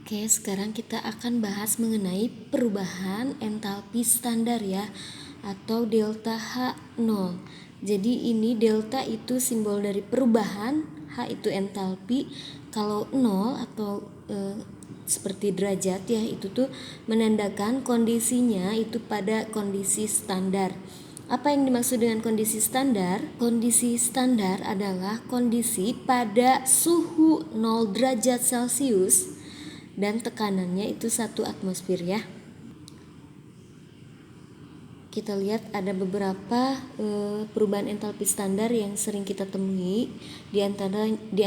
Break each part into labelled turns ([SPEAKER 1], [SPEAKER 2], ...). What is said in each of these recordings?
[SPEAKER 1] Oke, sekarang kita akan bahas mengenai perubahan entalpi standar ya, atau delta H0. Jadi ini delta itu simbol dari perubahan, H itu entalpi. Kalau 0 atau seperti derajat ya, itu tuh menandakan kondisinya itu pada kondisi standar. Apa yang dimaksud dengan kondisi standar? Kondisi standar adalah kondisi pada suhu 0 derajat Celcius dan tekanannya itu 1 atmosfer ya. Kita lihat ada beberapa perubahan entalpi standar yang sering kita temui. Di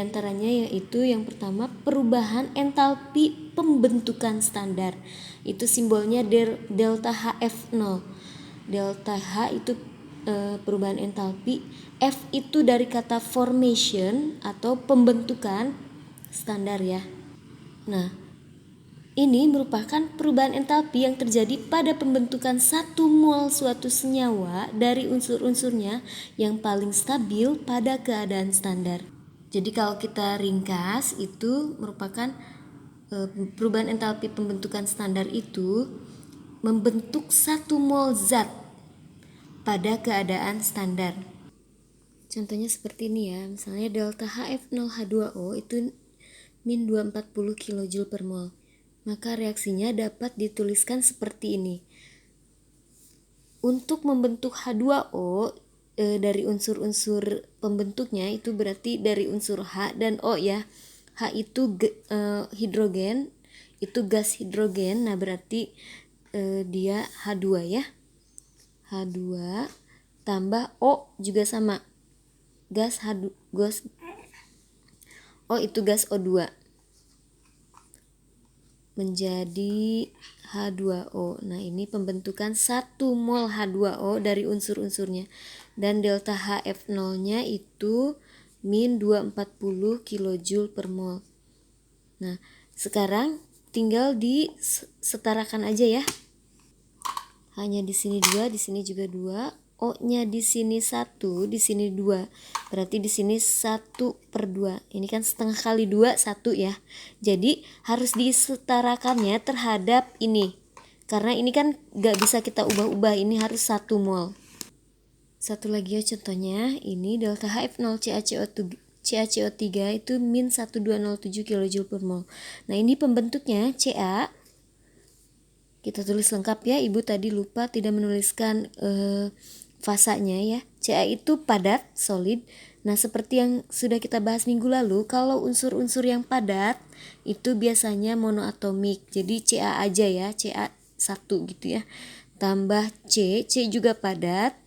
[SPEAKER 1] antaranya yaitu yang pertama perubahan entalpi pembentukan standar. Itu simbolnya delta HF0. Delta H itu perubahan entalpi, F itu dari kata formation atau pembentukan standar ya. Nah, ini merupakan perubahan entalpi yang terjadi pada pembentukan 1 mol suatu senyawa dari unsur-unsurnya yang paling stabil pada keadaan standar. Jadi kalau kita ringkas, itu merupakan perubahan entalpi pembentukan standar itu membentuk 1 mol zat pada keadaan standar. Contohnya seperti ini ya, misalnya delta HF0H2O itu min 240 kJ per mol. Maka reaksinya dapat dituliskan seperti ini. Untuk membentuk H2O dari unsur-unsur pembentuknya itu berarti dari unsur H dan O ya. H itu hidrogen, itu gas hidrogen. Nah, berarti dia H2 ya. H2 tambah O juga sama. Gas O itu gas O2. Menjadi H2O. Nah, ini pembentukan 1 mol H2O dari unsur-unsurnya. Dan delta HF0-nya itu min 240 kJ per mol. Nah, sekarang tinggal disetarakan aja ya. Hanya di sini 2, di sini juga 2. O-nya di sini 1, di sini 2. Berarti di sini 1/2. Ini kan setengah kali 2, 1 ya. Jadi harus disetarakannya terhadap ini. Karena ini kan gak bisa kita ubah-ubah, ini harus 1 mol. Satu lagi ya contohnya, ini delta HF0 CaCO3 itu min 1207 kJ per mol. Nah, ini pembentuknya Ca. Kita tulis lengkap ya, Ibu tadi lupa tidak menuliskan fasanya ya. Ca itu padat, solid. Nah, seperti yang sudah kita bahas minggu lalu, kalau unsur-unsur yang padat itu biasanya monoatomik. Jadi Ca aja ya, Ca1 gitu ya. Tambah C juga padat.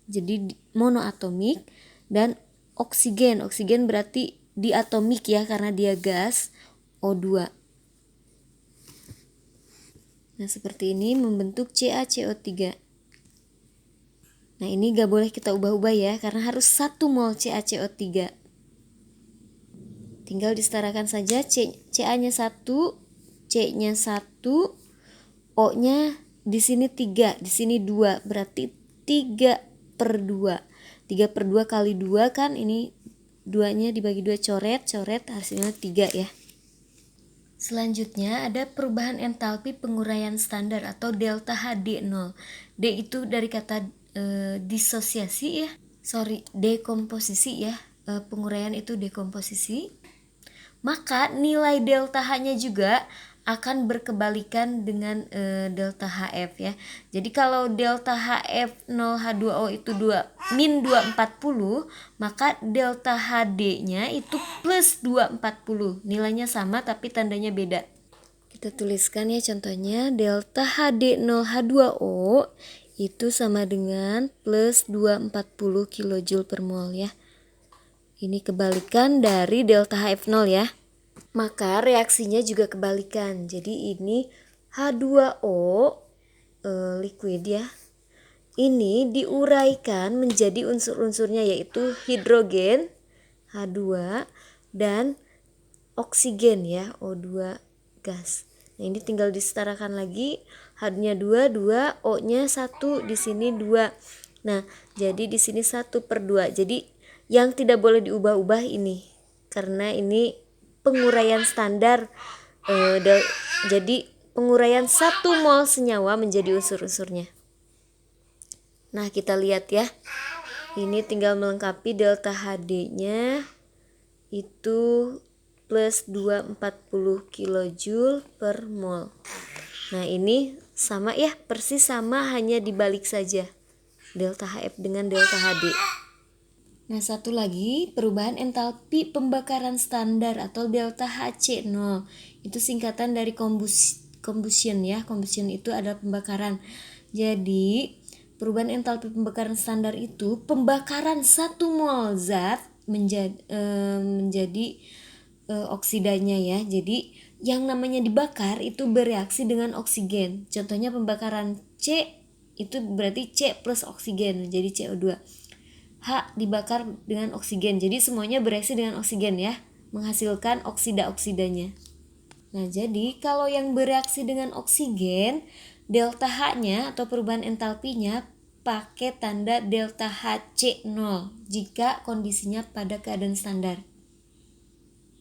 [SPEAKER 1] Jadi monoatomik. Dan oksigen berarti diatomik ya karena dia gas, O2. Nah, seperti ini membentuk CaCO3. Nah, ini gak boleh kita ubah-ubah ya, karena harus 1 mol CaCO3. Tinggal disetarakan saja, Ca-nya 1, C-nya 1, O-nya di sini 3, di sini 2, berarti 3/2. 3/2 kali 2 kan, ini 2-nya dibagi 2 coret, hasilnya 3 ya. Selanjutnya ada perubahan entalpi penguraian standar atau delta HD0. D itu dari kata disosiasi ya. Dekomposisi ya. Penguraian itu dekomposisi. Maka nilai delta H-nya juga akan berkebalikan dengan delta HF ya. Jadi kalau delta HF0H2O itu min 240, maka delta HD-nya itu plus 240. Nilainya sama tapi tandanya beda. Kita tuliskan ya contohnya, delta HD0H2O itu sama dengan plus 240 kJ per mol ya. Ini kebalikan dari delta HF0 ya. Maka reaksinya juga kebalikan. Jadi ini H2O liquid ya. Ini diuraikan menjadi unsur-unsurnya yaitu hidrogen H2 dan oksigen ya, O2 gas. Nah, ini tinggal disetarakan lagi, H-nya 2, O-nya 1, di sini 2. Nah, jadi di sini 1/2. Jadi yang tidak boleh diubah-ubah ini. Karena ini penguraian standar jadi penguraian 1 mol senyawa menjadi unsur-unsurnya. Nah, kita lihat ya. Ini tinggal melengkapi delta HD-nya itu plus 240 kJ per mol. Nah, ini sama ya, persis sama, hanya dibalik saja delta HF dengan delta HD. Nah, satu lagi perubahan entalpi pembakaran standar atau delta HC0. Itu singkatan dari combustion ya. Combustion itu adalah pembakaran. Jadi, perubahan entalpi pembakaran standar itu pembakaran 1 mol zat menjadi oksidanya ya. Jadi, yang namanya dibakar itu bereaksi dengan oksigen. Contohnya pembakaran C itu berarti C plus oksigen jadi CO2. H dibakar dengan oksigen, jadi semuanya bereaksi dengan oksigen ya, menghasilkan oksida-oksidanya. Nah, jadi kalau yang bereaksi dengan oksigen, delta H-nya atau perubahan entalpinya pakai tanda delta HC0 jika kondisinya pada keadaan standar.